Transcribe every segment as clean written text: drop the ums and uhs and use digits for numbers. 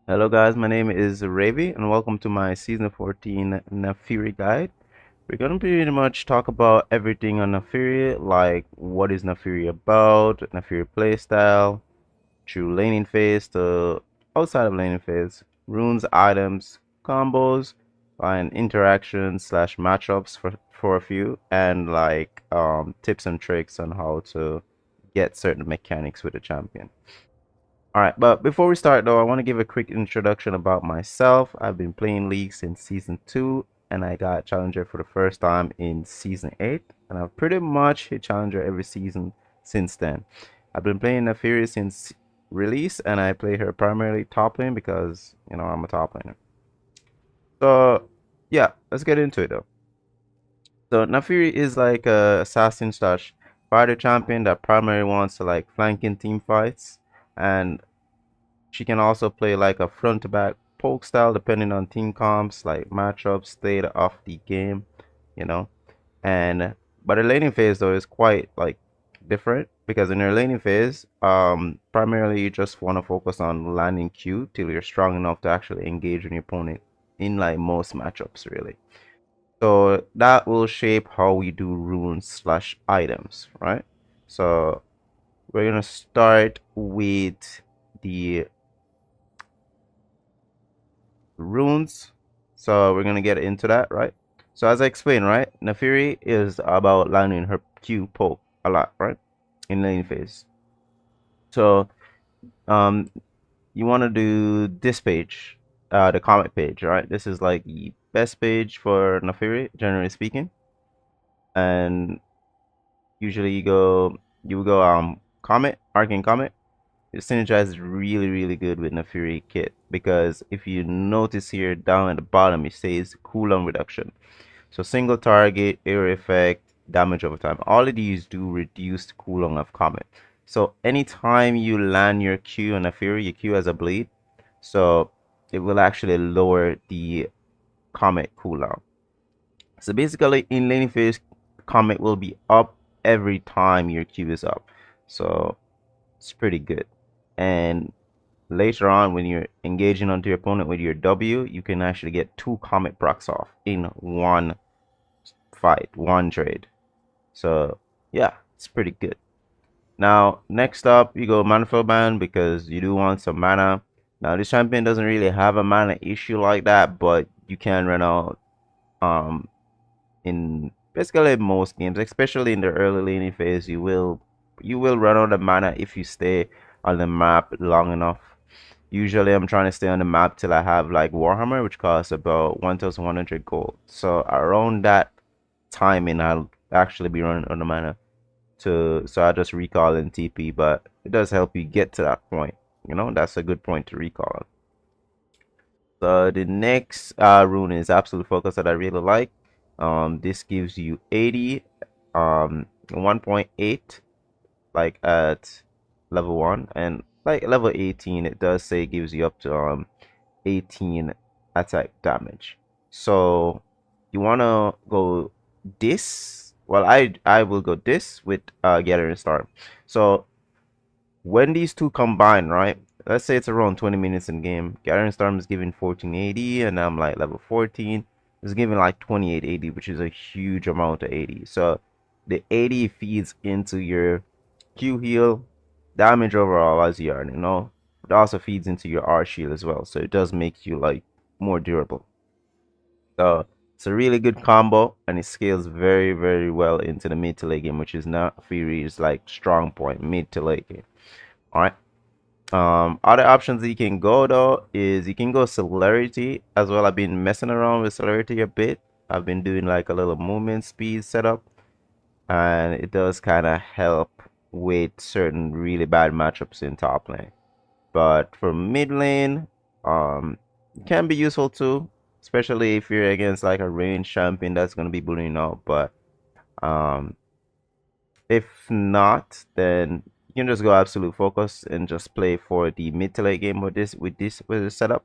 Hello guys, my name is Ravi and welcome to my season 14 Naafiri guide. We're gonna pretty much talk about everything on Naafiri, like what is Naafiri about, Naafiri playstyle, through laning phase to outside of laning phase, runes, items, combos, and interactions slash matchups for a few, and like tips and tricks on how to get certain mechanics with a champion. All right, but before we start though, I want to give a quick introduction about myself. I've been playing League since season 2, and I got Challenger for the first time in season 8, and I've pretty much hit Challenger every season since then. I've been playing Naafiri since release, and I play her primarily top lane because, I'm a top laner. So, yeah, let's get into it though. So, Naafiri is like a assassin slash fighter champion that primarily wants to like flank in team fights, and she can also play like a front to back poke style depending on team comps, like matchups, state of the game, you know. And but her laning phase though is quite like different because in her laning phase, primarily you just want to focus on landing Q till you're strong enough to actually engage with your opponent in like most matchups really. So that will shape how we do runes slash items, right? So we're gonna start with the runes. So we're gonna get into that, right? So as I explained, right, Naafiri is about landing her Q poke a lot, right? In lane phase. So um you wanna do this page, the comet page, right? This is like the best page for Naafiri, generally speaking. And usually you go comet, arcane comet. It synergizes really, really good with Naafiri kit because if you notice here down at the bottom, it says cooldown reduction. So single target, area effect, damage over time. All of these do reduce the cooldown of Comet. So anytime you land your Q on a Fury, your Q has a bleed. So it will actually lower the Comet cooldown. So basically in laning phase, Comet will be up every time your Q is up. So it's pretty good. And later on when you're engaging onto your opponent with your W, you can actually get 2 Comet procs off in one fight, one trade. So yeah, it's pretty good. Now next up you go mana fill ban because you do want some mana. Now this champion doesn't really have a mana issue like that, but you can run out um in basically most games, especially in the early laning phase. You will run out of mana if you stay on the map long enough. Usually I'm trying to stay on the map till I have like Warhammer, which costs about 1,100 gold. So around that timing I'll actually be running out of mana so I just recall in TP, but it does help you get to that point. That's a good point to recall. So the next rune is Absolute Focus that I really like. This gives you 80, 1.8 like at level 1, and like level 18 it does say it gives you up to 18 attack damage. So you wanna go this. Well, I will go this with Gathering Storm. So when these two combine, right? Let's say it's around 20 minutes in game. Gathering Storm is giving 1480, and I'm like level 14. It's giving like 2880, which is a huge amount of 80. So the 80 feeds into your Q heal, damage overall, as you already know. It also feeds into your R shield as well, so it does make you like more durable. So it's a really good combo, and it scales very, very well into the mid to late game, which is not Fury's like strong point, mid to late game. All right. Other options that you can go though is you can go celerity as well. I've been messing around with celerity a bit. I've been doing like a little movement speed setup, and it does kind of help with certain really bad matchups in top lane. But for mid lane, it can be useful too, especially if you're against like a range champion that's gonna be bullying out. But um, if not, then you can just go absolute focus and just play for the mid to late game with this setup.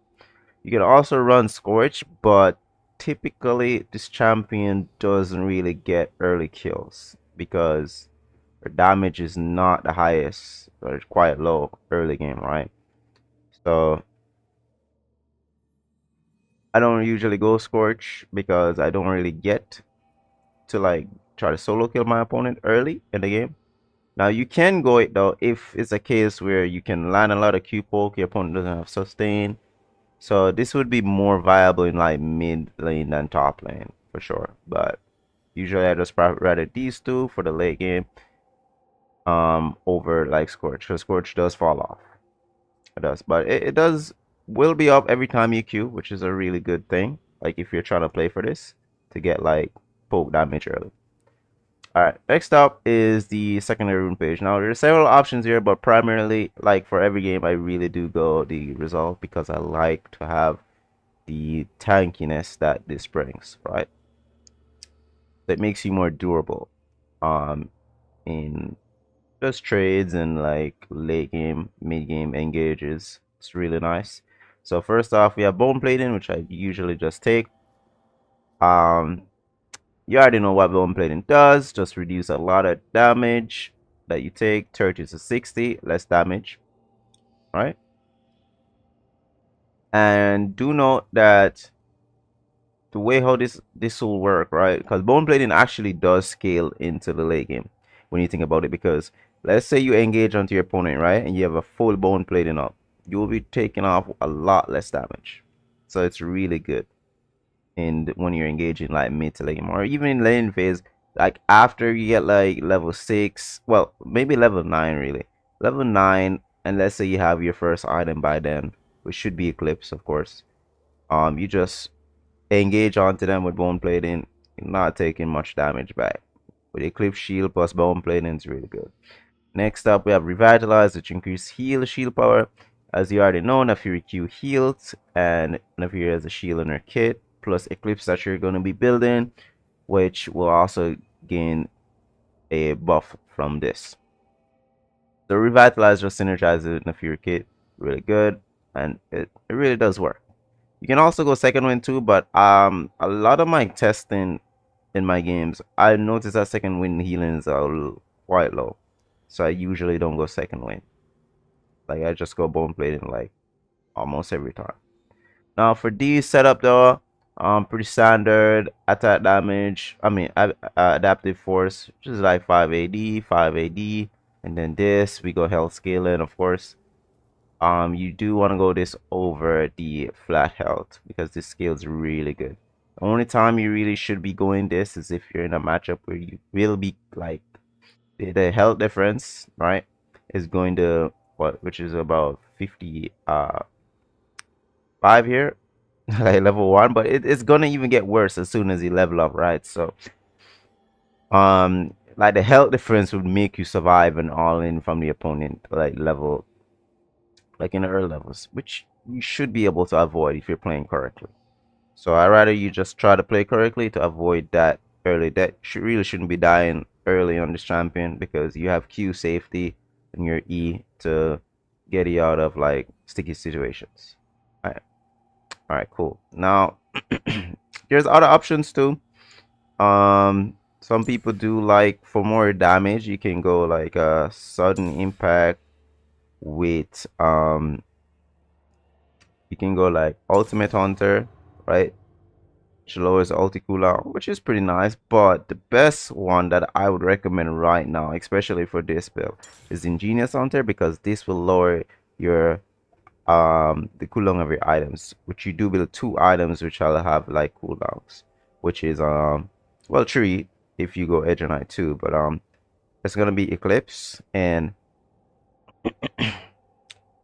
You can also run Scorch, but typically this champion doesn't really get early kills because her damage is not the highest, or it's quite low early game, right? So I don't usually go Scorch because I don't really get to like try to solo kill my opponent early in the game. Now you can go it though if it's a case where you can land a lot of Q poke, your opponent doesn't have sustain. So this would be more viable in like mid lane than top lane for sure. But usually I just rather these two for the late game over like Scorch. Because Scorch does fall off. It does. But it does will be up every time you Q, which is a really good thing. Like if you're trying to play for this to get like poke damage early. Alright, next up is the secondary rune page. Now there are several options here, but primarily like for every game I really do go the resolve because I like to have the tankiness that this brings, right? That makes you more durable in just trades and like late game, mid game engages. It's really nice. So first off, we have bone plating, which I usually just take. Um, you already know what bone plating does. Just reduce a lot of damage that you take. 30 to 60, less damage, right? And do note that the way how this will work, right? Because bone plating actually does scale into the late game when you think about it. Because let's say you engage onto your opponent, right, and you have a full bone plating up, you will be taking off a lot less damage. So it's really good in when you're engaging like mid to late game or even in lane phase. Like after you get like level 6, well maybe level 9 really, level 9, and let's say you have your first item by then, which should be Eclipse, of course. You just engage onto them with bone plating, not taking much damage back. With Eclipse Shield plus bone plating, it's really good. Next up, we have Revitalize, which increases heal shield power. As you already know, Naafiri Q heals, and Naafiri has a shield in her kit, plus Eclipse that you're going to be building, which will also gain a buff from this. The Revitalize just synergizes with Naafiri kit, really good, and it really does work. You can also go second wind too, but a lot of my testing in my games, I noticed that second wind healings are quite low. So I usually don't go second wind. Like I just go bone plating like almost every time. Now for these setup though, pretty standard attack damage. I mean adaptive force, which is like 5 AD, 5 AD, and then this we go health scaling, of course. You do want to go this over the flat health because this scales really good. The only time you really should be going this is if you're in a matchup where you will be like the health difference, right, is going to what, which is about 50 5 here, like level 1, but it's gonna even get worse as soon as you level up, right? So like the health difference would make you survive an all in from the opponent like level, like in the early levels, which you should be able to avoid if you're playing correctly. So I rather you just try to play correctly to avoid that early. That really shouldn't be dying early on this champion because you have Q safety and your E to get you out of like sticky situations. All right, cool. Now there's other options too. Some people do like for more damage, you can go like a sudden impact with you can go like Ultimate Hunter, right? Which lowers ulti cooldown, which is pretty nice. But the best one that I would recommend right now, especially for this build, is Ingenious Hunter because this will lower your the cooldown of your items. Which you do build 2 items which will have like cooldowns, which is well 3 if you go Edge Knight 2, but it's gonna be Eclipse and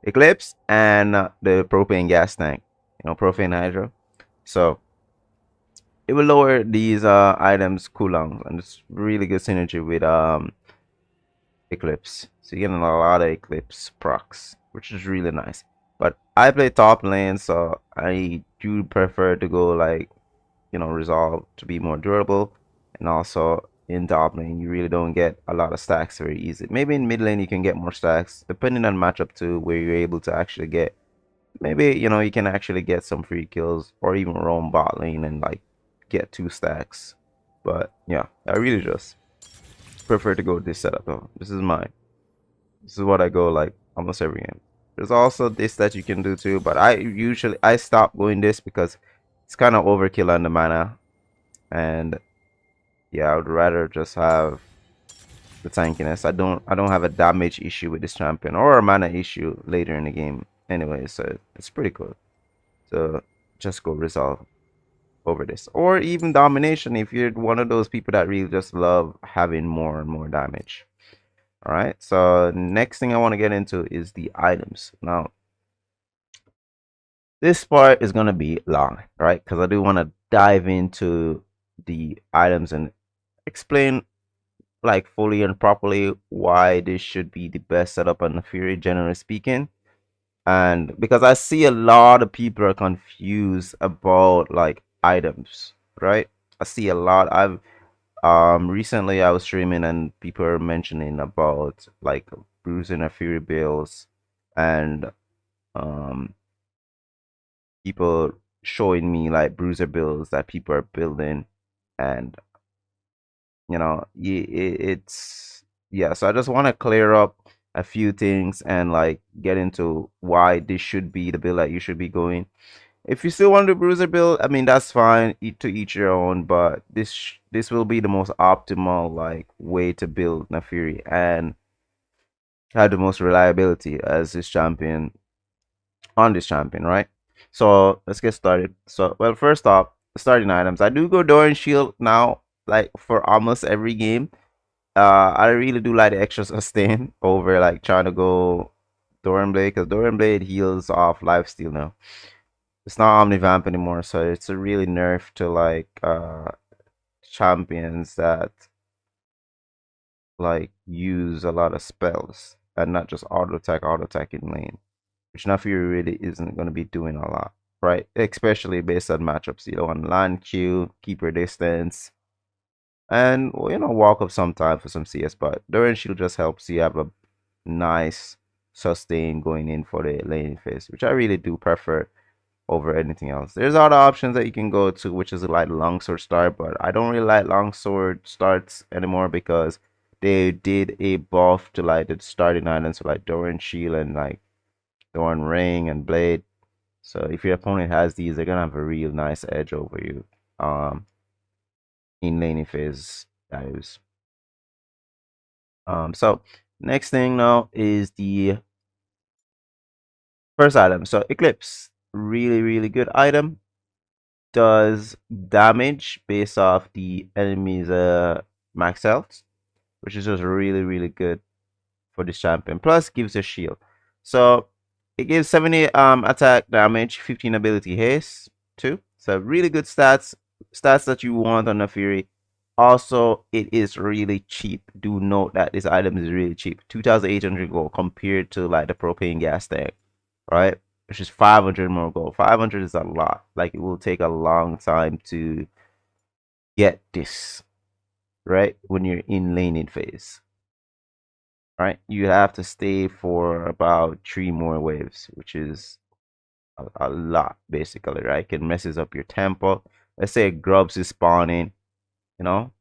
the propane gas tank, you know, propane hydro. So it will lower these items cooldown, and it's really good synergy with Eclipse. So you're getting a lot of Eclipse procs, which is really nice. But I play top lane, so I do prefer to go like, you know, resolve to be more durable. And also in top lane you really don't get a lot of stacks very easy. Maybe in mid lane you can get more stacks depending on matchup too, where you're able to actually get, maybe, you know, you can actually get some free kills or even roam bot lane and like get 2 stacks. But yeah, I really just prefer to go with this setup though. This is what I go like almost every game. There's also this that you can do too, but I stop going this because It's kind of overkill on the mana, and yeah, I would rather just have the tankiness. I don't have a damage issue with this champion or a mana issue later in the game anyway, so it's pretty cool. So just go resolve over this. Or even domination if you're one of those people that really just love having more and more damage. Alright, so next thing I want to get into is the items. Now, this part is gonna be long, right? Because I do want to dive into the items and explain like fully and properly why this should be the best setup on the Fury, generally speaking. And because I see a lot of people are confused about like items, right? I see a lot. I've recently I was streaming and people are mentioning about like bruising a Fury bills and um people showing me like bruiser builds that people are building, and it's yeah. So I just want to clear up a few things and like get into why this should be the build that you should be going. If you still want to bruiser build, I mean that's fine. To each your own. But this will be the most optimal like way to build Naafiri and have the most reliability as this champion on this champion, right? So let's get started. So well, first off, starting items. I do go door and shield now, like for almost every game. I really do like the extra sustain over like trying to go Doran Blade because Doran Blade heals off lifesteal now. It's not Omnivamp anymore, so it's a really nerf to like champions that like use a lot of spells and not just auto attack in lane, which Naafiri really isn't going to be doing a lot, right? Especially based on matchups. You don't want land Q, keep your distance, and well, walk up sometime for some CS. But Duran Shield just helps you have a nice sustain going in for the lane phase, which I really do prefer over anything else. There's other options that you can go to, which is like longsword start, but I don't really like longsword starts anymore because they did a buff to like the starting items so like Doran Shield and like Doran Ring and Blade. So if your opponent has these, they're gonna have a real nice edge over you. In laning phase, that is. So next thing now is the first item. So Eclipse, really, really good item. Does damage based off the enemy's max health, which is just really, really good for this champion. Plus gives a shield. So it gives 70 attack damage, 15 ability haste too. So really good stats. Stats that you want on the Fury. Also, it is really cheap. Do note that this item is really cheap. 2,800 gold compared to like the propane gas tank, right? Which is 500 more gold. 500 is a lot. Like it will take a long time to get this, right? When you're in laning phase, right? You have to stay for about 3 more waves, which is a lot basically, right? It messes up your tempo. Let's say grubs is spawning, you know,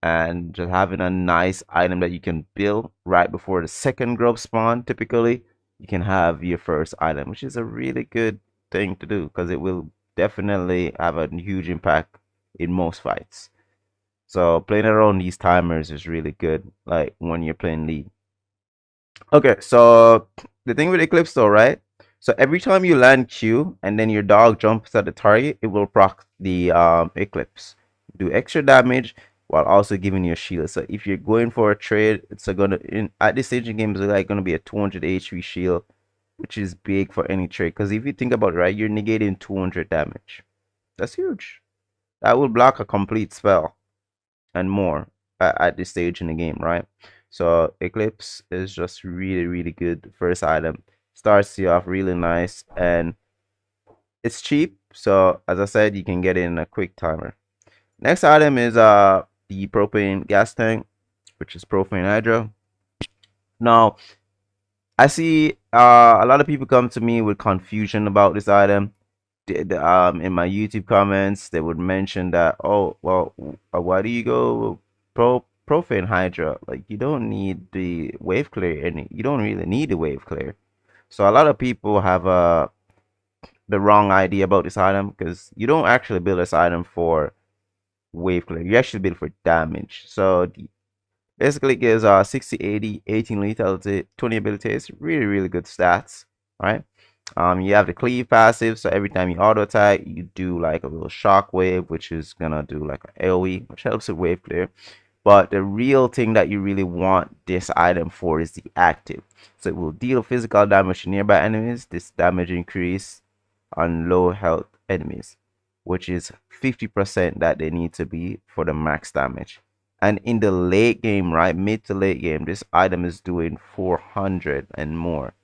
and just having a nice item that you can build right before the second grub spawn, typically, you can have your first item, which is a really good thing to do because it will definitely have a huge impact in most fights. So playing around these timers is really good, like when you're playing lead. Okay, so the thing with Eclipse though, right? So every time you land Q and then your dog jumps at the target, it will proc the Eclipse. Do extra damage while also giving you a shield. So if you're going for a trade, it's gonna at this stage in game it's like gonna be a 200 HP shield, which is big for any trade. Because if you think about it, right, you're negating 200 damage. That's huge. That will block a complete spell and more at this stage in the game, right? So Eclipse is just really, really good first item. Starts you off really nice and it's cheap. So as I said, you can get it in a quick timer. Next item is the propane gas tank, which is propane hydro. Now I see a lot of people come to me with confusion about this item. In my YouTube comments, they would mention that, oh, well, why do you go profane Hydra? Like, you don't need the wave clear, and you don't really need the wave clear. So a lot of people have the wrong idea about this item because you don't actually build this item for wave clear. You actually build for damage. So basically it gives 60, 80, 18 lethality, 20 ability. It's really, really good stats, right? You have the cleave passive, so every time you auto attack, you do like a little shock wave, which is gonna do like an AoE, which helps with wave clear. But the real thing that you really want this item for is the active. So it will deal physical damage to nearby enemies. This damage increase on low health enemies, which is 50% that they need to be for the max damage. And in the late game, right, mid to late game, this item is doing 400 and more,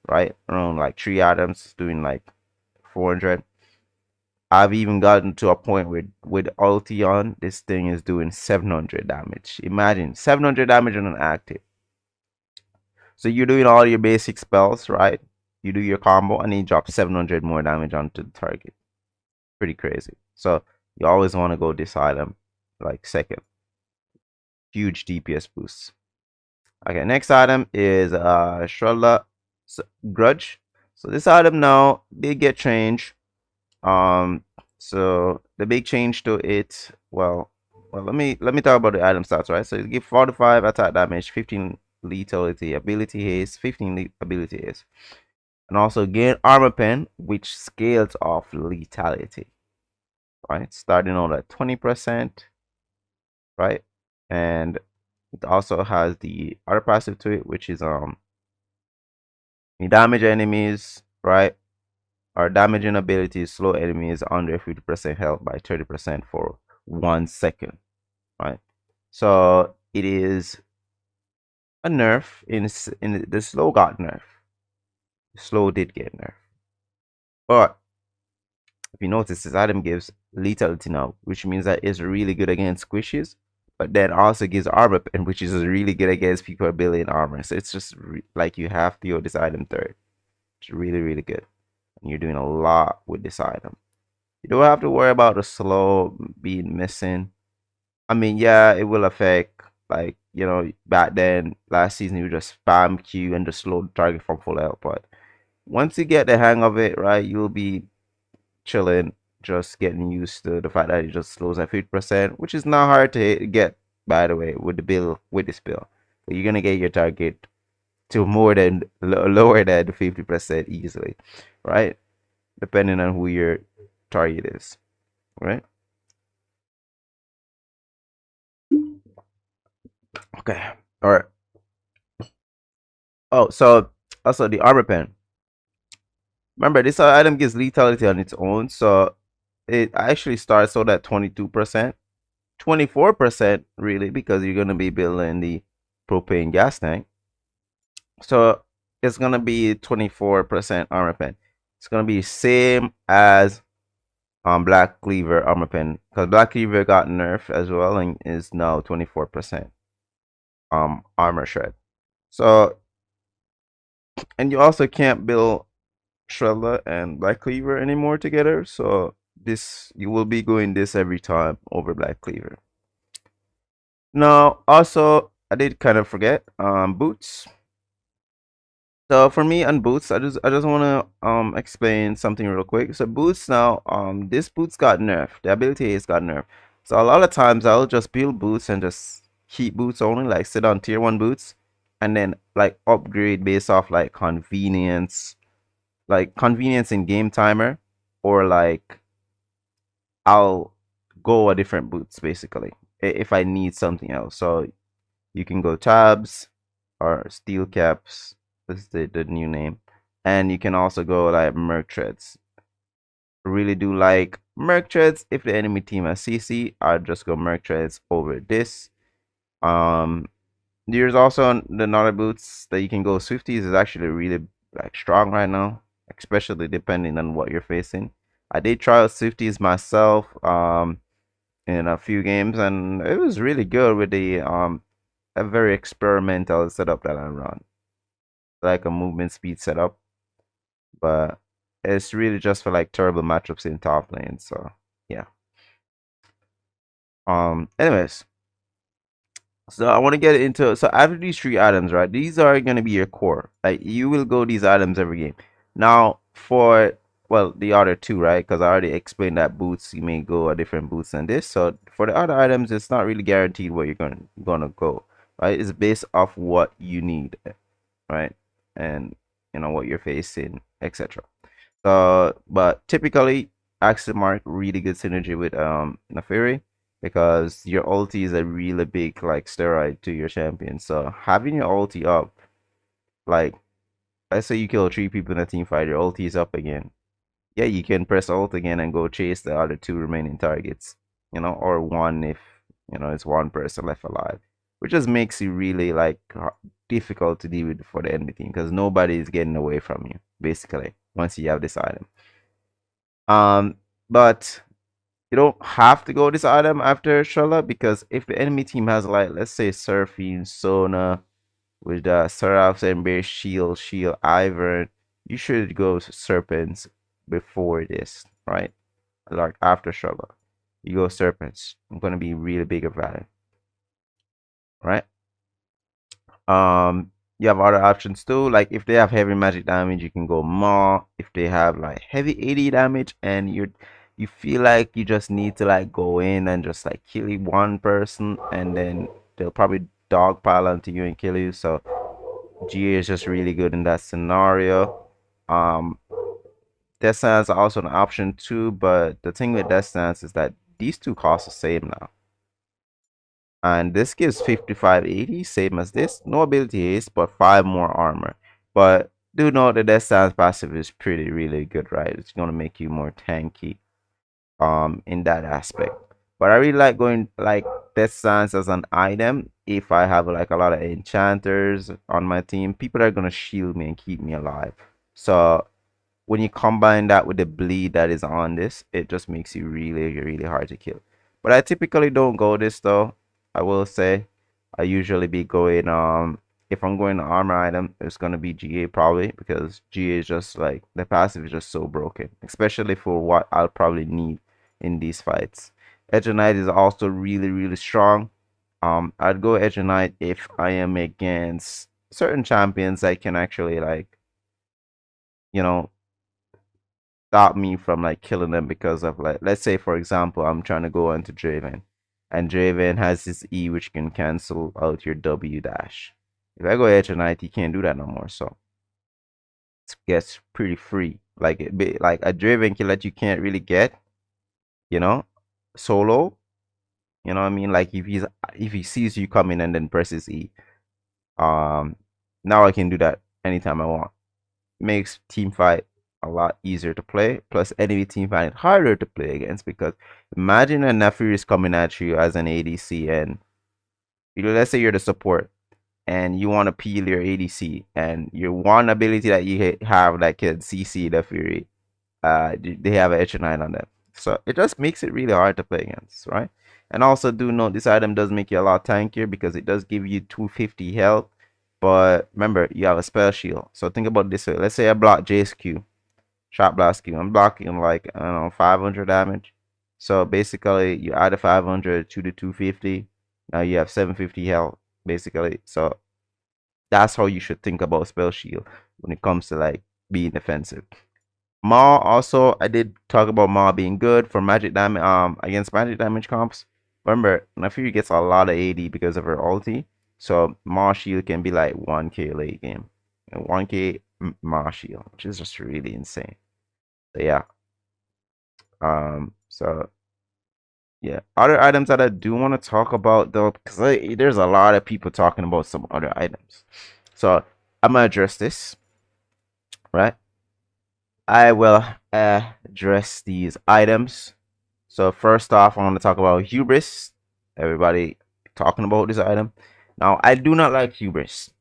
right? Around like 3 items doing like 400. I've even gotten to a point where with ulti on, this thing is doing 700 damage. Imagine 700 damage on an active. So you're doing all your basic spells, right? You do your combo and then you drop 700 more damage onto the target. Pretty crazy. So you always want to go this item like second. Huge DPS boost. Okay, next item is Shrella Grudge. So this item now did get changed. So the big change to it, well, let me talk about the item stats, right? So you give 45 attack damage, 15 lethality, ability haste, 15 ability haste, and also gain armor pen, which scales off lethality, right? Starting on at 20%, right? And it also has the other passive to it, which is you damage enemies, right? Our damaging abilities slow enemies under 50% health by 30% for 1 second, right? So it is a nerf in the slow got nerf. The slow did get nerf. But if you notice, this item gives lethality now, which means that it's really good against squishes, but then also gives armor, and which is really good against people building armor. So it's just like you have to use this item third. It's really, really good. And you're doing a lot with this item. You don't have to worry about the slow being missing. I mean, yeah, it will affect, like, back then, last season, you just spam Q and just slow the target from full health. But once you get the hang of it, right, you'll be chilling, just getting used to the fact that it just slows at 50%, which is not hard to get, by the way, with this build. But you're gonna get your target to more than lower than 50% easily, right? Depending on who your target is, right? Okay. All right. Oh, so also the armor pen. Remember, this item gives lethality on its own, so it actually starts out at 22%, 24% really, because you're gonna be building the propane gas tank. So it's gonna be 24% armor pen. It's gonna be same as Black Cleaver armor pen, because Black Cleaver got nerfed as well and is now 24% armor shred. So, and you also can't build Trella and Black Cleaver anymore together. So this, you will be going this every time over Black Cleaver. Now, also, I did kind of forget boots. So for me on boots, I just want to explain something real quick. So boots now, this boots got nerfed. The ability has got nerfed. So a lot of times I'll just build boots and just keep boots only, like sit on tier 1 boots, and then like upgrade based off like convenience in game timer, or like I'll go a different boots basically if I need something else. So you can go tabs or steel caps. This is the new name, and you can also go like merc treads. Really do like merc treads if the enemy team has CC. I'd just go merc treads over this. Um, there's also the another boots that you can go. Swifties is actually really like strong right now, especially depending on what you're facing. I did try out Swifties myself in a few games, and it was really good with the a very experimental setup that I run, like a movement speed setup, but it's really just for like terrible matchups in top lane. So yeah. Anyways, so I want to get into, so after these 3 items, right? These are gonna be your core. Like you will go these items every game. Now for well, the other two, right? Because I already explained that boots, you may go a different boots than this. So for the other items, it's not really guaranteed where you're gonna go, right? It's based off what you need, right? And what you're facing, etc. But typically, Axel Mark really good synergy with Naafiri because your ulti is a really big like steroid to your champion. So having your ulti up, like let's say you kill three people in a team fight, your ulti is up again. Yeah, you can press ult again and go chase the other two remaining targets, or one if it's one person left alive, which just makes it really like difficult to deal with for the enemy team because nobody is getting away from you basically once you have this item. But you don't have to go this item after Shola because if the enemy team has like let's say Surfing, Sona with Seraphs and Bear Shield, Ivern, you should go Serpents before this, right? Like after Shola. You go Serpents. I'm gonna be really big about it. Right? You have other options too. Like if they have heavy magic damage, you can go Maw. If they have like heavy 80 damage and you feel like you just need to like go in and just like kill one person and then they'll probably dogpile onto you and kill you. So GA is just really good in that scenario. Um Death Stance are also an option too, but the thing with Death Stance is that these two cost the same now. And this gives 5580, same as this. No ability haste, but 5 more armor. But do note the Death Stance passive is pretty really good, right? It's gonna make you more tanky in that aspect. But I really like going like Death Stance as an item if I have like a lot of enchanters on my team. People are gonna shield me and keep me alive. So when you combine that with the bleed that is on this, it just makes you really, really hard to kill. But I typically don't go this though. I will say I usually be going if I'm going to armor item, it's gonna be GA probably because GA is just like the passive is just so broken, especially for what I'll probably need in these fights. Edge of Knight is also really, really strong. I'd go Edge of Knight if I am against certain champions that can actually like, you know, stop me from like killing them because of like let's say for example I'm trying to go into Draven and Draven has this E which can cancel out your W dash. If I go Edge of Knight, he can't do that no more. So it gets pretty free. Like like a Draven kill that you can't really get, you know, solo. You know what I mean? Like if he sees you coming and then presses E. Um Now I can do that anytime I want. Makes team fight a lot easier to play. Plus, enemy team fight harder to play against because imagine a Naafiri is coming at you as an ADC and let's say you're the support and you want to peel your ADC and your one ability that you have that can CC Naafiri, they have an Etcher 9 on them. So it just makes it really hard to play against, right? And also do note this item does make you a lot tankier because it does give you 250 health. But remember, you have a spell shield. So think about it this way. Let's say I block Jace Q, Shot Blast Q. I'm blocking like, I don't know, 500 damage. So basically, you add a 500 to the 250. Now you have 750 health, basically. So that's how you should think about spell shield when it comes to like being defensive. Maw also, I did talk about Maw being good for magic damage against magic damage comps. Remember, Naafiri gets a lot of AD because of her ulti. So Maw shield can be like 1k late game. And 1k Maw shield, which is just really insane. So yeah. So yeah. Other items that I do want to talk about though, because there's a lot of people talking about some other items. So I'm gonna address this, right? I will address these items. So first off, I want to talk about hubris. Everybody talking about this item. Now, I do not like hubris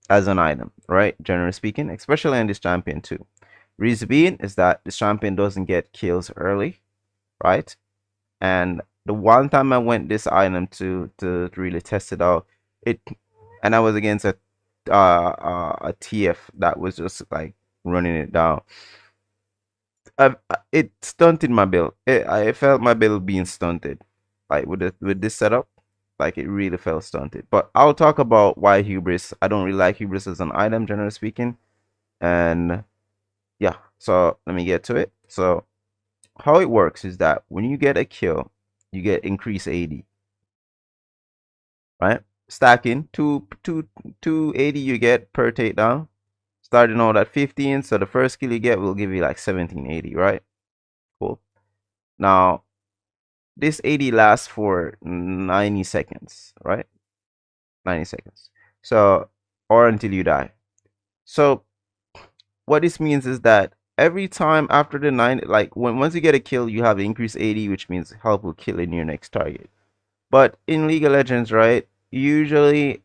as an item, right? Generally speaking, especially in this champion too. Reason being is that this champion doesn't get kills early, right? And the one time I went this item to really test it out, it and I was against a TF that was just like running it down. It stunted my build. I felt my build being stunted, like with this setup, like it really felt stunted. But I'll talk about why hubris. I don't really like hubris as an item, generally speaking, and yeah. So let me get to it. So how it works is that when you get a kill, you get increased AD, right? Stacking two 80 you get per takedown. Starting out at 15, so the first kill you get will give you like 1780, right? Cool. Now this 80 lasts for 90 seconds, right? 90 seconds. So, or until you die. So what this means is that every time after the 9, like once you get a kill, you have increased 80, which means help will kill in your next target. But in League of Legends, right, usually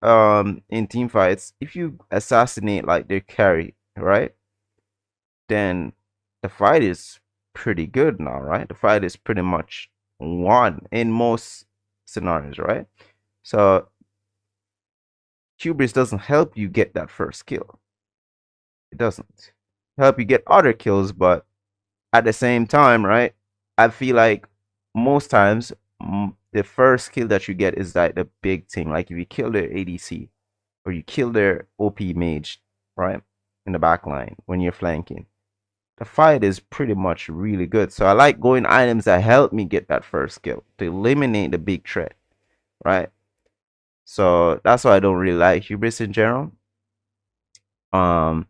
in team fights, if you assassinate like their carry, right, then the fight is pretty good now, right? The fight is pretty much won in most scenarios, right? So hubris doesn't help you get that first kill. It doesn't help you get other kills, but at the same time, right? I feel like most times the first kill that you get is like the big thing. Like if you kill their ADC or you kill their OP mage, right, in the back line when you're flanking, the fight is pretty much really good. So I like going items that help me get that first kill to eliminate the big threat, right? So that's why I don't really like hubris in general. Um,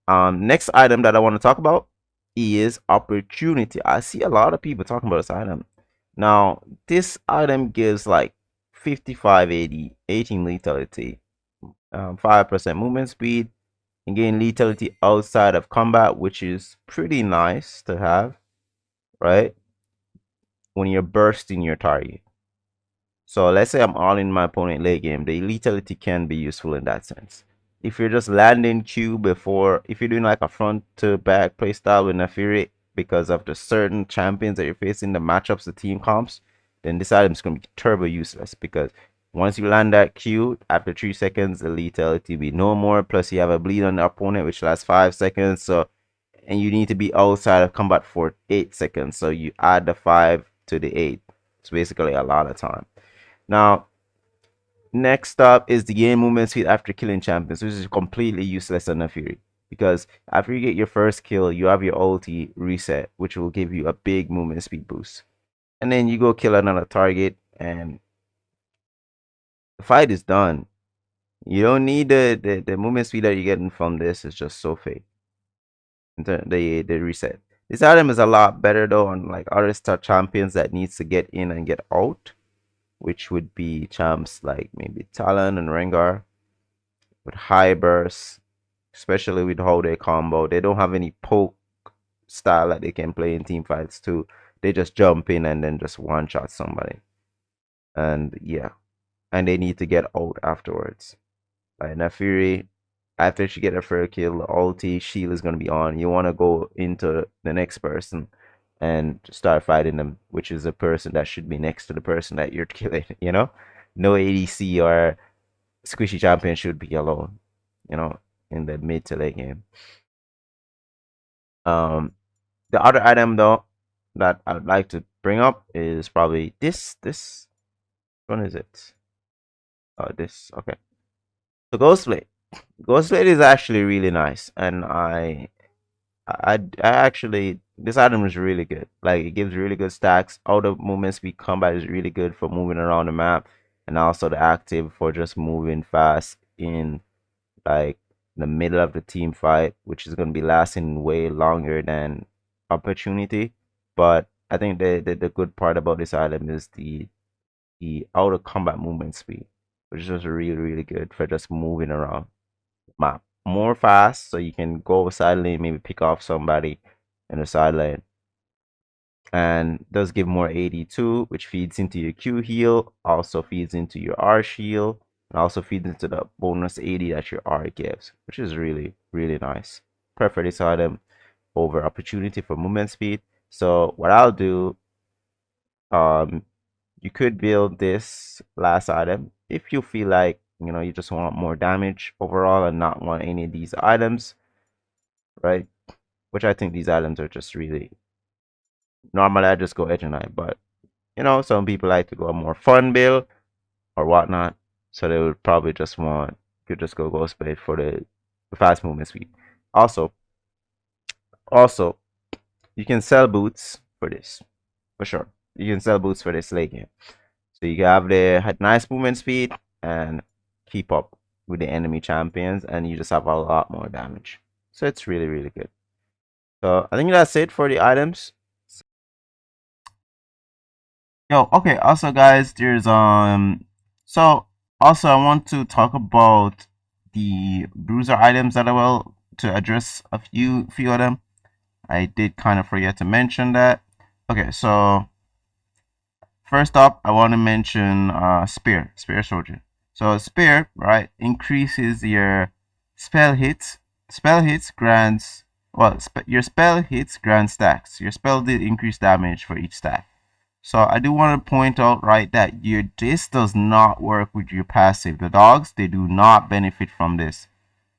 next item that I want to talk about is opportunity. I see a lot of people talking about this item. Now, this item gives like 55 80, 18 lethality, 5% movement speed, and gain lethality outside of combat, which is pretty nice to have, right? When you're bursting your target. So let's say I'm all in my opponent late game. The lethality can be useful in that sense. If you're just landing Q before, if you're doing like a front to back play style with Naafiri because of the certain champions that you're facing, the matchups, the team comps, then this item is going to be turbo useless because once you land that Q, after 3 seconds, the lethality will be no more. Plus, you have a bleed on the opponent, which lasts 5 seconds. So, and you need to be outside of combat for 8 seconds. So you add the 5 to the 8. It's basically a lot of time. Now, next up is the game movement speed after killing champions, which is completely useless on Naafiri. Because after you get your first kill, you have your ulti reset, which will give you a big movement speed boost. And then you go kill another target, and the fight is done. You don't need the movement speed that you're getting from this. It's just so fake. The reset. This item is a lot better though on like other star champions that needs to get in and get out, which would be champs like maybe Talon and Rengar with high bursts, especially with how they combo. They don't have any poke style that they can play in team fights too. They just jump in and then just one shot somebody. And yeah, and they need to get out afterwards. Like Naafiri, after she get her first kill, the ulti shield is gonna be on. You wanna go into the next person and start fighting them, which is a person that should be next to the person that you're killing, you know? No ADC or squishy champion should be alone, you know, in the mid to late game. Um, the other item though that I'd like to bring up is probably this one is it? Oh, this okay. So Ghostblade. Ghostblade is actually really nice, and I actually this item is really good. Like it gives really good stacks. All the movement speed combat is really good for moving around the map, and also the active for just moving fast in like the middle of the team fight, which is going to be lasting way longer than opportunity. But I think the good part about this item is the out of combat movement speed, which is just really good for just moving around map more fast, so you can go side lane, maybe pick off somebody in the side lane, and does give more AD too, which feeds into your Q heal, also feeds into your R shield, and also feeds into the bonus AD that your R gives, which is really nice. Prefer this item over opportunity for movement speed. So what I'll do, um, you could build this last item if you feel like you just want more damage overall and not want any of these items, right? Which I think these items are just really normally I just go Edge and I, but some people like to go a more fun build or whatnot, so they would probably just want could just go Ghostblade for the fast movement speed. Also, you can sell boots for this, for sure. You can sell boots for this late game. So you have the nice movement speed and keep up with the enemy champions, and you just have a lot more damage. So it's really, really good. So I think that's it for the items. Yo, okay, also guys, there's so also I want to talk about the bruiser items that I will to address a few of them. I did kind of forget to mention that. Okay, so first up, I want to mention spear soldier. So spear, right, increases your spell hits. Spell hits grants your spell hits grant stacks. Your spell did increase damage for each stack. So I do want to point out, right, that this does not work with your passive. The dogs, they do not benefit from this.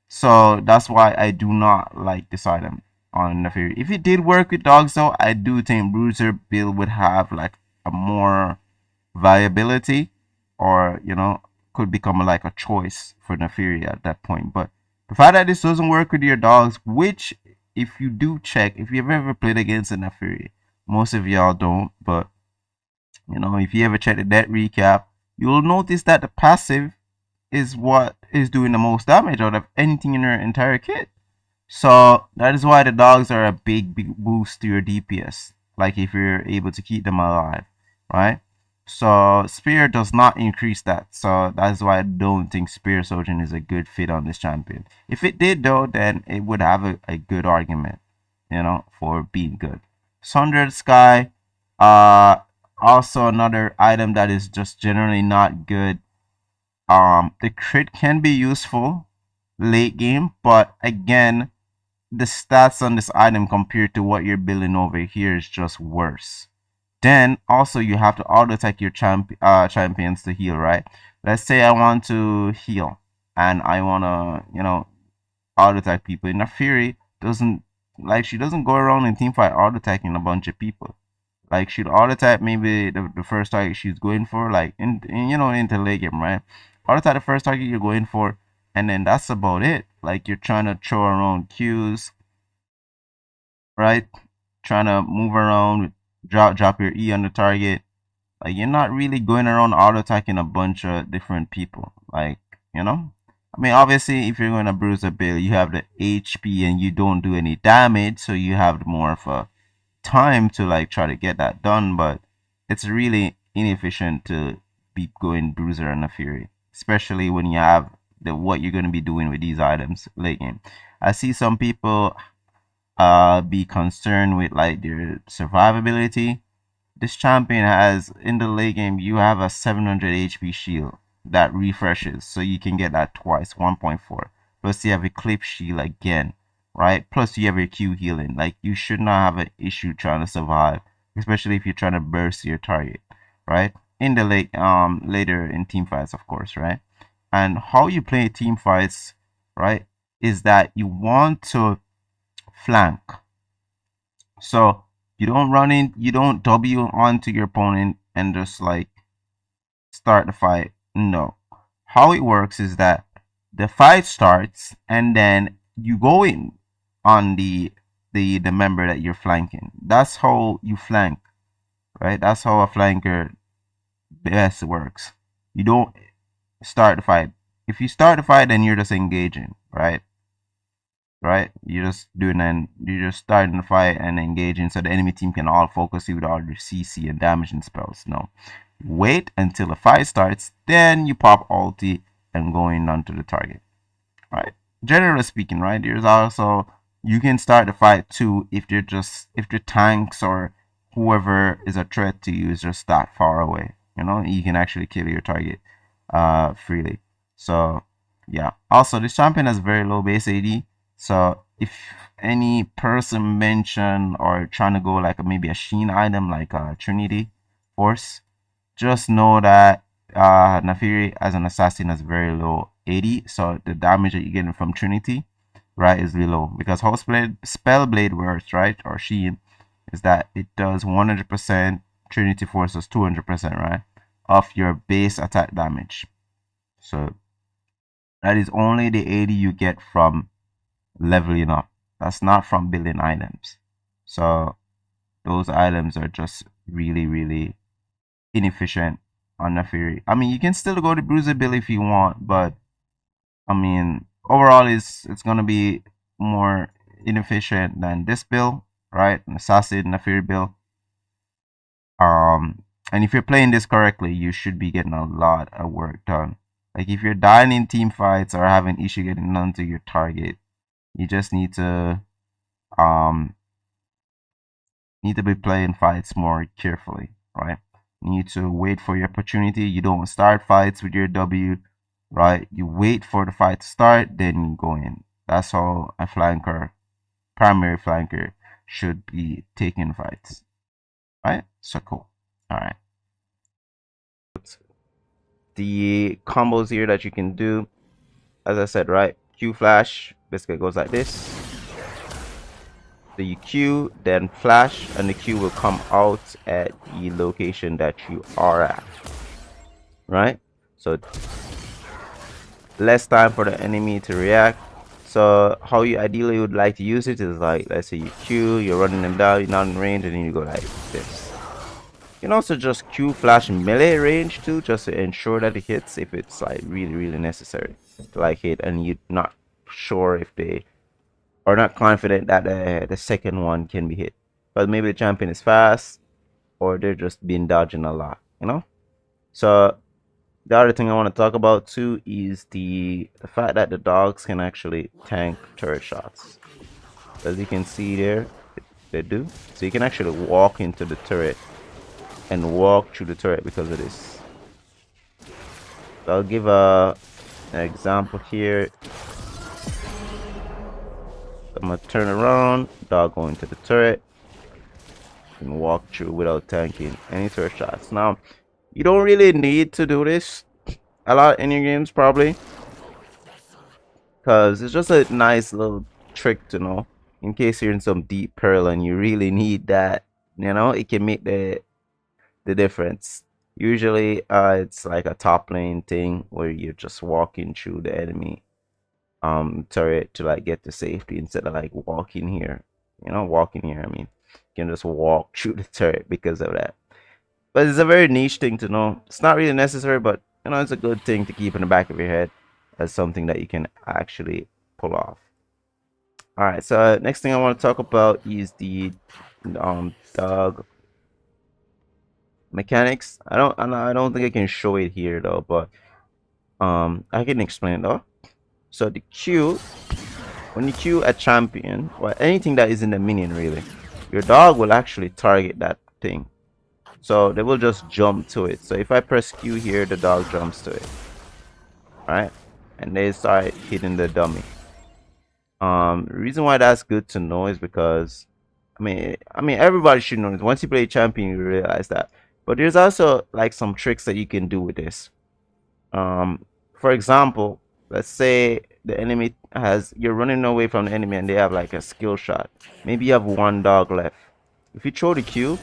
So that's why I do not like this item on Naafiri. If it did work with dogs though, I do think Bruiser build would have like a more viability, or could become like a choice for Naafiri at that point. But the fact that this doesn't work with your dogs, which if you do check, if you've ever played against a Naafiri, most of y'all don't, but if you ever check the deck recap, you'll notice that the passive is what is doing the most damage out of anything in your entire kit. So that is why the dogs are a big boost to your DPS. Like if you're able to keep them alive, right? So Spear does not increase that. So that's why I don't think Spear Surgeon is a good fit on this champion. If it did though, then it would have a good argument, for being good. Sundered Sky, uh, also another item that is just generally not good. The crit can be useful late game, but again, the stats on this item compared to what you're building over here is just worse. Then also you have to auto attack your champions to heal, right? Let's say I want to heal and I wanna, auto attack people. In a Fury doesn't she doesn't go around in team fight auto attacking a bunch of people. Like she'd auto attack maybe the first target she's going for, like into late game, right? Auto attack the first target you're going for, and then that's about it. Like you're trying to throw around Qs, right? Trying to move around, drop your E on the target. Like you're not really going around auto attacking a bunch of different people. Like, I mean, obviously, if you're going to bruise a bill, you have the HP and you don't do any damage, so you have more of a time to like try to get that done. But it's really inefficient to be going bruiser and a fury, especially when you have what you're going to be doing with these items late game. I see some people be concerned with like their survivability. This champion has, in the late game, you have a 700 HP shield that refreshes, so you can get that twice, 1.4. Plus you have a clip shield again, right? Plus you have your Q healing. Like you should not have an issue trying to survive, especially if you're trying to burst your target, right? In the later in team fights, of course, right? And how you play team fights, right, is that you want to flank. So you don't run in, you don't W onto your opponent and just like start the fight. No. How it works is that the fight starts and then you go in on the member that you're flanking. That's how you flank, right? That's how a flanker best works. You don't start the fight. If you start the fight, then you're just engaging, right? Right? You're just starting the fight and engaging so the enemy team can all focus you with all your CC and damaging spells. No. Wait until the fight starts, then you pop ulti and go in onto the target. Right? Generally speaking, right? There's also you can start the fight too if if the tanks or whoever is a threat to you is just that far away. You can actually kill your target freely. So yeah. Also, this champion has very low base AD. So if any person mention or trying to go like maybe a Sheen item like Trinity Force, just know that Naafiri as an assassin has very low 80, so the damage that you're getting from Trinity, right, is really low. Because how Spellblade works, right, or Sheen, is that it does 100%, Trinity Force does 200%, right, of your base attack damage. So that is only the 80 you get from leveling up. That's not from building items. So those items are just really, really inefficient on Naafiri. I mean, you can still go to Bruiser Bill if you want, but I mean, overall, it's gonna be more inefficient than this build, right? An Assassin Naafiri build. And if you're playing this correctly, you should be getting a lot of work done. Like if you're dying in team fights or having issue getting onto your target, you just um need to be playing fights more carefully, right? You need to wait for your opportunity. You don't start fights with your W, right? You wait for the fight to start, then you go in. That's how a flanker, primary flanker, should be taking fights, right? So cool. All right. The combos here that you can do, as I said, right? Q flash basically goes like this. So you Q, then flash, and the Q will come out at the location that you are at, right? So less time for the enemy to react. So how you ideally would like to use it is like, let's say you Q, you're running them down, you're not in range, and then you go like this. You can also just Q flash melee range too, just to ensure that it hits if it's like really, really necessary to like hit, and you're not sure if they are not confident that the second one can be hit. But maybe the champion is fast, or they're just been dodging a lot, you know? So the other thing I want to talk about too is the fact that the dogs can actually tank turret shots. As you can see there, they do. So you can actually walk into the turret and walk through the turret because of this. So I'll give an example here. I'm gonna turn around, dog going to the turret, and walk through without tanking any turret shots. Now, you don't really need to do this a lot in your games, probably, because it's just a nice little trick to know in case you're in some deep peril and you really need that. You know, it can make the difference. Usually, it's like a top lane thing where you're just walking through the enemy turret to like get to safety instead of like walking here. You know, walking here. I mean, you can just walk through the turret because of that. But it's a very niche thing to know. It's not really necessary, but you know, it's a good thing to keep in the back of your head as something that you can actually pull off. All right, so next thing I want to talk about is the dog mechanics. I don't think I can show it here though, but I can explain it though. So the Q, when you Q a champion or anything that is in the minion really, your dog will actually target that thing. So they will just jump to it. So if I press Q here, the dog jumps to it. Right? And they start hitting the dummy. The reason why that's good to know is because I mean everybody should know this. Once you play champion, you realize that. But there's also like some tricks that you can do with this. Um, for example, let's say the enemy has you're running away from the enemy and they have like a skill shot. Maybe you have one dog left. If you throw the Q,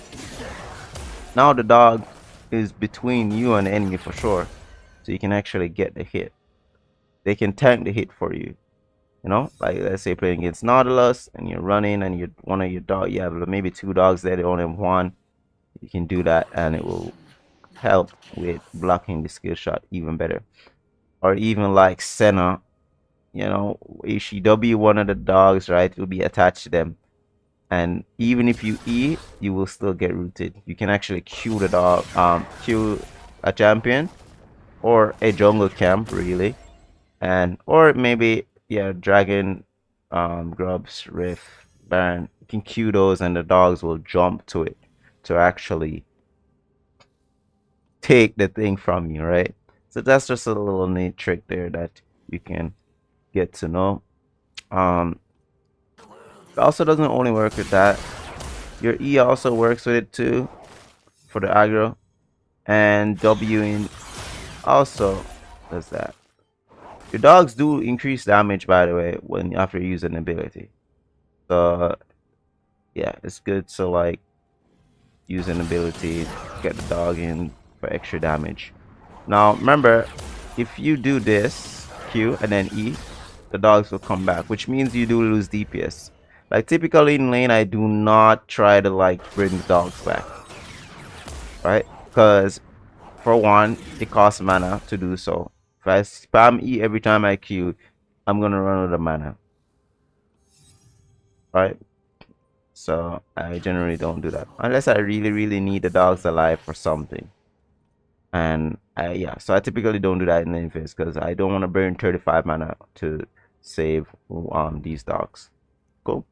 now the dog is between you and the enemy for sure. So you can actually get the hit. They can tank the hit for you. You know, like let's say playing against Nautilus and you're running and you one of your dog you have maybe two dogs there, they only have one. You can do that and it will help with blocking the skill shot even better. Or even like Senna, you know, if she W one of the dogs, right, it will be attached to them. And even if you E, you will still get rooted. You can actually Q the dog, Q a champion or a jungle camp really, and or maybe yeah, dragon, grubs, rift, baron. You can Q those, and the dogs will jump to it to actually take the thing from you, right? So that's just a little neat trick there that you can get to know. Um, it also doesn't only work with that. Your E also works with it too for the aggro, and W in also does that. Your dogs do increase damage, by the way, when after using an ability. So yeah, it's good to like use an ability, get the dog in for extra damage. Now remember, if you do this Q and then E, the dogs will come back, which means you do lose DPS. Like typically in lane, I do not try to like bring the dogs back, right? Because for one, it costs mana to do so. If I spam E every time I Q, I'm gonna run out of mana, right? So I generally don't do that unless I really, really need the dogs alive for something. And yeah, so I typically don't do that in lane phase because I don't want to burn 35 mana to save these dogs. Cool.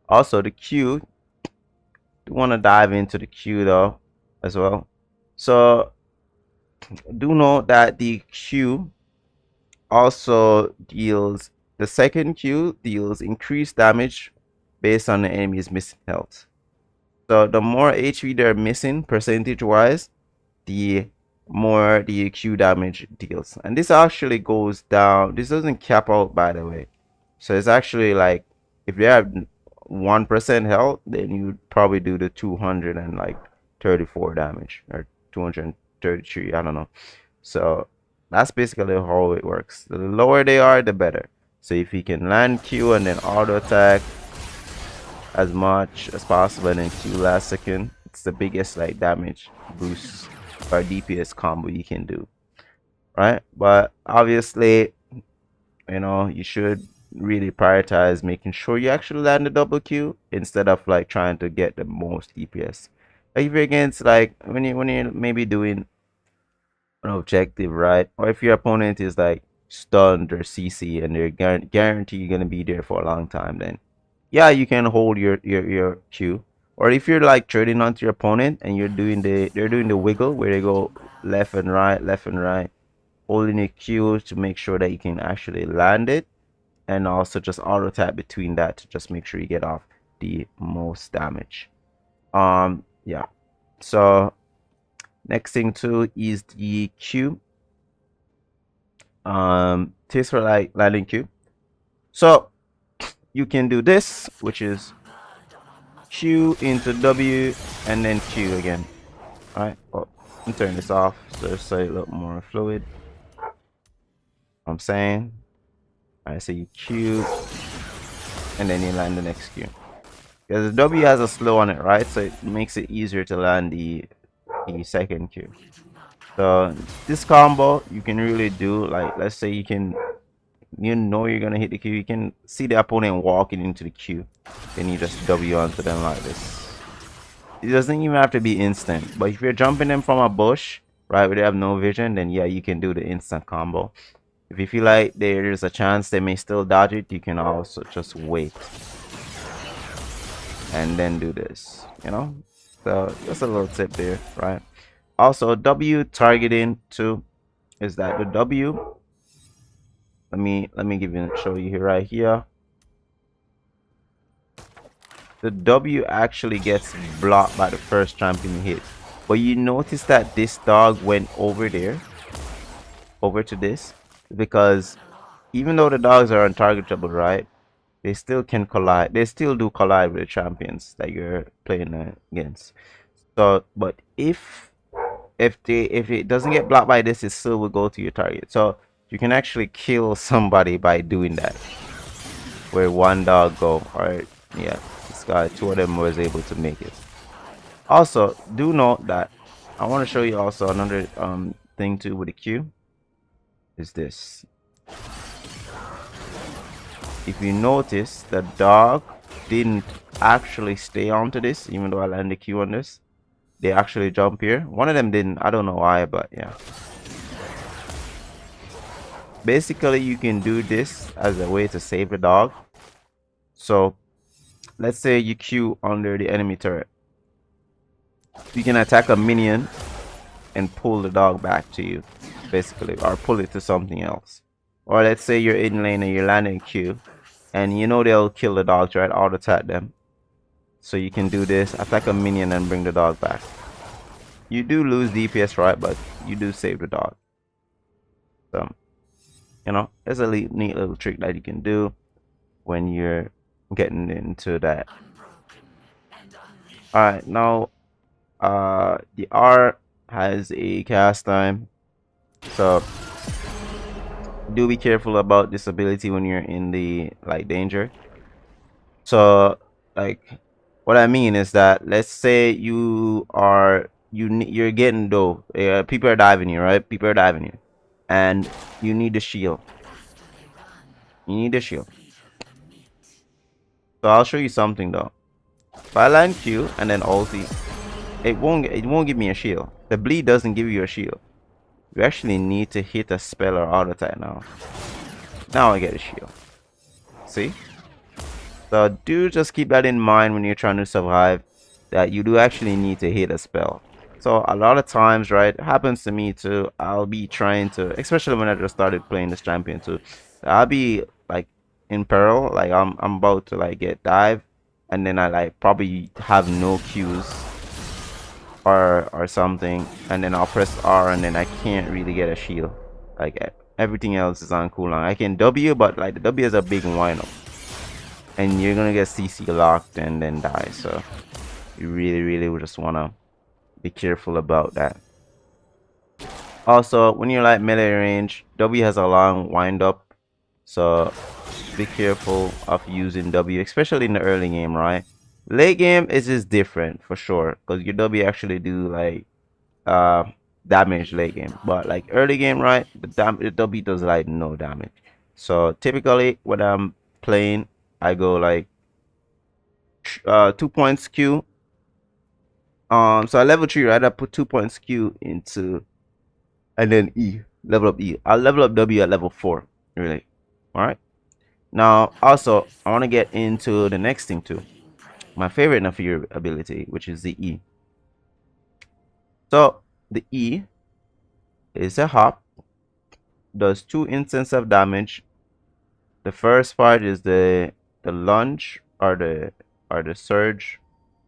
Also, the Q. Do want to dive into the Q though as well. So do note that the Q also deals the second Q deals increased damage based on the enemy's missing health. So the more HP they're missing percentage wise, the more the Q damage deals. And this actually goes down. This doesn't cap out, by the way. So it's actually like if you have 1% health, then you'd probably do the 234 damage or 233. I don't know. So that's basically how it works. The lower they are, the better. So if you can land Q and then auto attack as much as possible and then Q last second, it's the biggest like damage boost or DPS combo you can do, right? But obviously, you know, you should really prioritize making sure you actually land a double Q instead of like trying to get the most DPS. Like if you're against like when you're maybe doing an objective, right? Or if your opponent is like stunned or CC and they're guarantee you're gonna be there for a long time, then yeah, you can hold your Q. Or if you're like trading onto your opponent and they're doing the wiggle where they go left and right, holding your Q to make sure that you can actually land it, and also just auto tap between that to just make sure you get off the most damage. Yeah. So next thing too is the Q. Takes for like landing Q. So you can do this, which is Q into W and then Q again. Alright, well, I'm turning this off so it's a little more fluid. I'm saying. Alright, so you Q and then you land the next Q. Because the W has a slow on it, right? So it makes it easier to land the second Q. So this combo you can really do, like let's say you know you're gonna hit the Q, you can see the opponent walking into the Q, then you just W onto them like this. It doesn't even have to be instant, but if you're jumping them from a bush, right, where they have no vision, then yeah, you can do the instant combo. If you feel like there's a chance they may still dodge it, you can also just wait and then do this, you know. So just a little tip there, right? Also, W targeting too is that the W. Let me show you here right here. The W actually gets blocked by the first champion you hit. But you notice that this dog went over there, over to this, because even though the dogs are untargetable, right? They still can collide. They still do collide with the champions that you're playing against. So, but if it doesn't get blocked by this, it still will go to your target. So you can actually kill somebody by doing that. Where one dog go, or yeah, this guy, two of them was able to make it. Also, do note that I want to show you also another thing too with the Q is this. If you notice, the dog didn't actually stay onto this, even though I landed the Q on this. They actually jump here. One of them didn't. I don't know why, but yeah. Basically, you can do this as a way to save the dog. So, let's say you Q under the enemy turret. You can attack a minion and pull the dog back to you, basically, or pull it to something else. Or let's say you're in lane and you're landing Q, and you know they'll kill the dogs, right? Auto attack them. So you can do this, attack a minion and bring the dog back. You do lose DPS, right? But you do save the dog. So, you know, it's a neat little trick that you can do when you're getting into that. Alright, now the R has a cast time. So do be careful about this ability when you're in the like danger. So, like, what I mean is that let's say you're getting though, people are diving you, right? People are diving you, and you need the shield. You need the shield. So I'll show you something though. If I land Q and then ulti, it won't give me a shield. The bleed doesn't give you a shield. You actually need to hit a spell or auto attack now. Now I get a shield. See? So do just keep that in mind when you're trying to survive, that you do actually need to hit a spell. So a lot of times, right, it happens to me too. I'll be trying to, especially when I just started playing this champion too. I'll be like in peril, like I'm about to like get dive, and then I like probably have no Qs or something, and then I'll press R, and then I can't really get a shield. Like everything else is on cooldown. I can W, but like the W is a big wind up, and you're gonna get CC locked and then die. So you really would just wanna be careful about that. Also, when you're like melee range, W has a long wind up, so be careful of using W, especially in the early game, right? Late game is just different for sure, because your W actually do like uh damage late game, but like early game, right, the W does like no damage. So typically when I'm playing, I go like 2 points Q. So I level 3, right? I put 2 points Q into, and then E, level up E. I'll level up W at level 4, really. All right. Now, also, I want to get into the next thing too. My favorite Naafiri ability, which is the E. So the E is a hop, does 2 instants of damage. The first part is the lunge or the surge,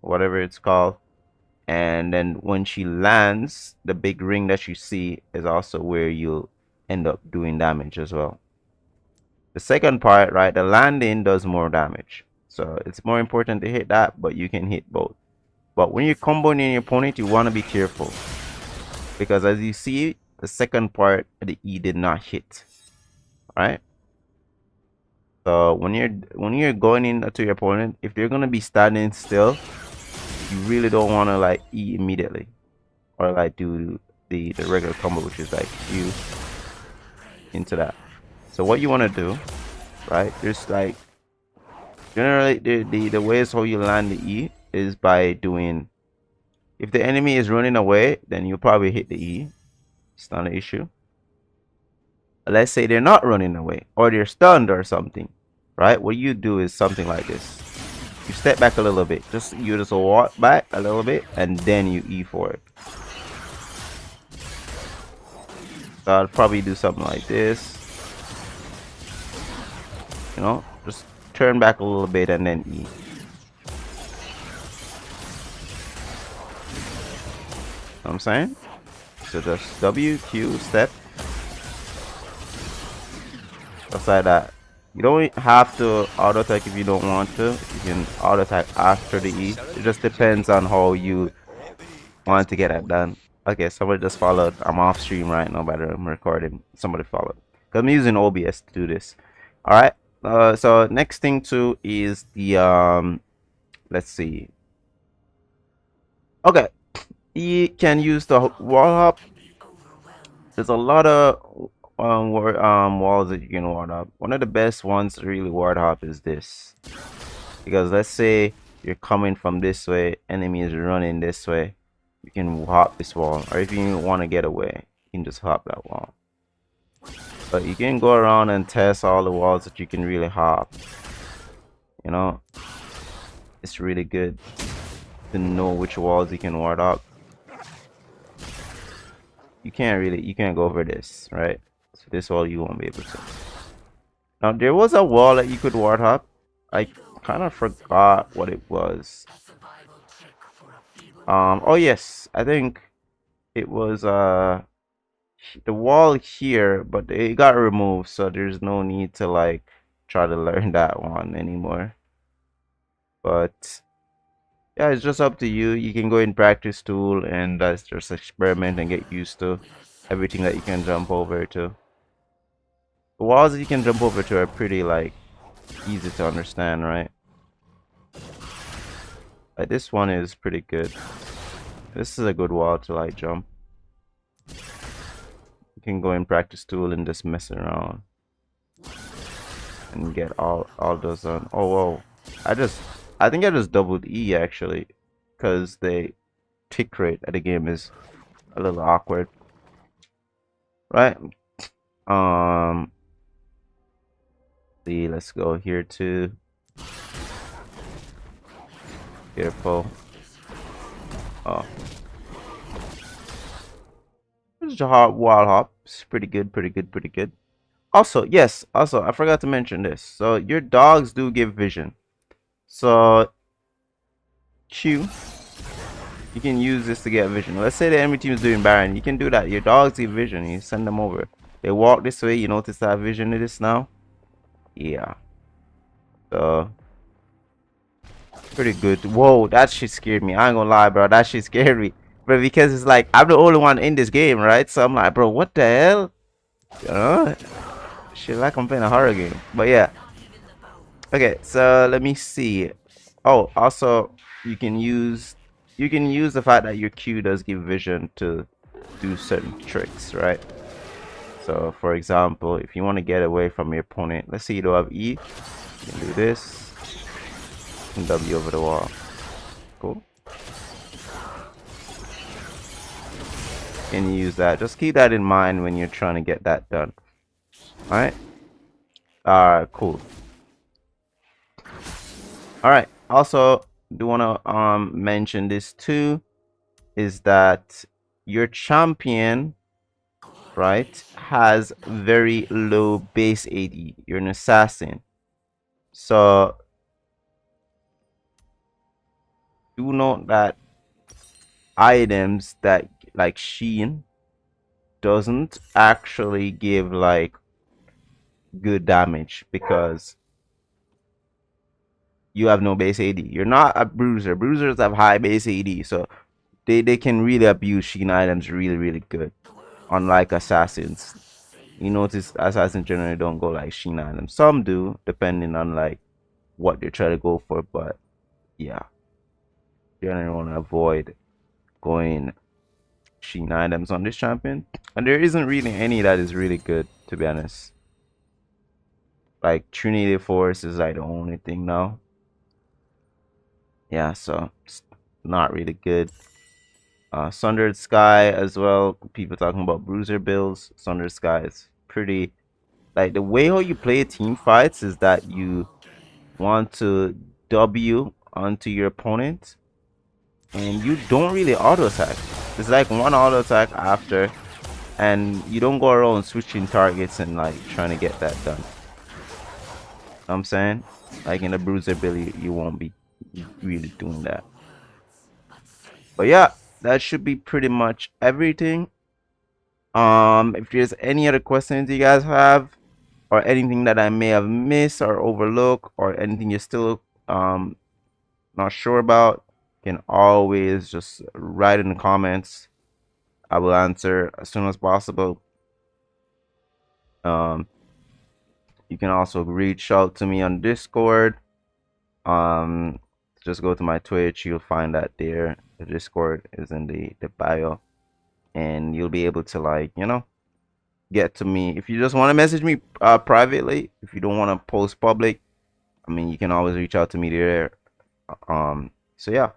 whatever it's called. And then when she lands, the big ring that you see is also where you'll end up doing damage as well. The second part, right, the landing does more damage. So it's more important to hit that, but you can hit both. But when you're comboing in your opponent, you want to be careful. Because as you see, the second part, the E did not hit. Right? So when you're going into your opponent, if they're gonna be standing still, you really don't wanna like E immediately. Or like do the regular combo, which is like you into that. So what you wanna do, right? Just like generally the ways how you land the E is by doing, if the enemy is running away, then you probably hit the E. It's not an issue. Let's say they're not running away or they're stunned or something, right? What you do is something like this. You step back a little bit. You just walk back a little bit and then you E for it. So I'll probably do something like this. You know, just turn back a little bit and then E. You know what I'm saying? So just W, Q, step. Just like that. You don't have to auto attack if you don't want to. You can auto attack after the E. It just depends on how you want to get that done. Okay, somebody just followed. I'm off stream right now, but I'm recording. Somebody followed. Cause I'm using OBS to do this. All right. So next thing too is the let's see. Okay, you can use the wall hop. There's a lot of walls that you can ward up. One of the best ones to really ward up is this, because let's say you're coming from this way, enemy is running this way, you can hop this wall, or if you want to get away, you can just hop that wall. But you can go around and test all the walls that you can really hop. You know, it's really good to know which walls you can ward up. You can't go over this, right? So this wall you won't be able to. Now there was a wall that you could ward up. I kind of forgot what it was. Oh yes, I think it was the wall here, but it got removed, so there's no need to like try to learn that one anymore. But yeah, it's just up to you. You can go in practice tool and just experiment and get used to everything that you can jump over to. The walls that you can jump over to are pretty like easy to understand, right? Like this one is pretty good. This is a good wall to like jump. You can go in practice tool and just mess around and get all those done. Oh whoa. I think I just doubled E actually, because the tick rate of the game is a little awkward. Right? Um see, let's go here to careful. Oh. This is a hard wall hop. It's pretty good, pretty good, pretty good. Also, yes, also I forgot to mention this. So your dogs do give vision. So Q, you can use this to get vision. Let's say the enemy team is doing Baron. You can do that. Your dogs give vision. You send them over. They walk this way. You notice that vision of this now? Yeah. So pretty good. Whoa, that shit scared me. I ain't gonna lie, bro. That shit scared me. But because it's like I'm the only one in this game, right? So I'm like, bro, what the hell? You know? Shit, like I'm playing a horror game. But yeah. Okay, so let me see. Oh, also you can use the fact that your Q does give vision to do certain tricks, right? So for example, if you want to get away from your opponent, let's say you don't have E, you can do this and W over the wall. Cool. And you use that. Just keep that in mind when you're trying to get that done. Alright? Alright, cool. Alright. Also, do wanna mention this too, is that your champion, right, has very low base AD. You're an assassin. So do note that items that like Sheen doesn't actually give like good damage because you have no base AD. You're not a bruiser. Bruisers have high base AD, so they can really abuse Sheen items really good. Unlike assassins. You notice assassins generally don't go like Sheen items. Some do, depending on like what they're trying to go for, but yeah. Generally want to avoid going Sheen items on this champion. And there isn't really any that is really good, to be honest. Like Trinity Force is like the only thing now. Yeah, so it's not really good. Sundered Sky as well. People talking about bruiser builds. Sundered Sky is pretty, like the way how you play team fights is that you want to W onto your opponent and you don't really auto attack. It's like one auto attack after, and you don't go around switching targets and like trying to get that done. Know what I'm saying? Like in the bruiser build, you won't be really doing that. But yeah, that should be pretty much everything. If there's any other questions you guys have, or anything that I may have missed or overlooked, or anything you're still not sure about, you can always just write in the comments. I will answer as soon as possible. Um, you can also reach out to me on Discord. Just go to my Twitch. You'll find that there. The Discord is in the bio, and you'll be able to like get to me if you just want to message me privately. If you don't want to post public, I mean, you can always reach out to me there. So yeah,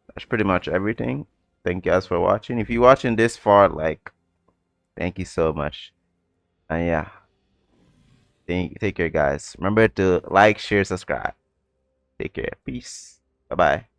that's pretty much everything. Thank you guys for watching. If you're watching this far, like, thank you so much. And yeah, take care, guys. Remember to like, share, subscribe. Take care. Peace. Bye bye.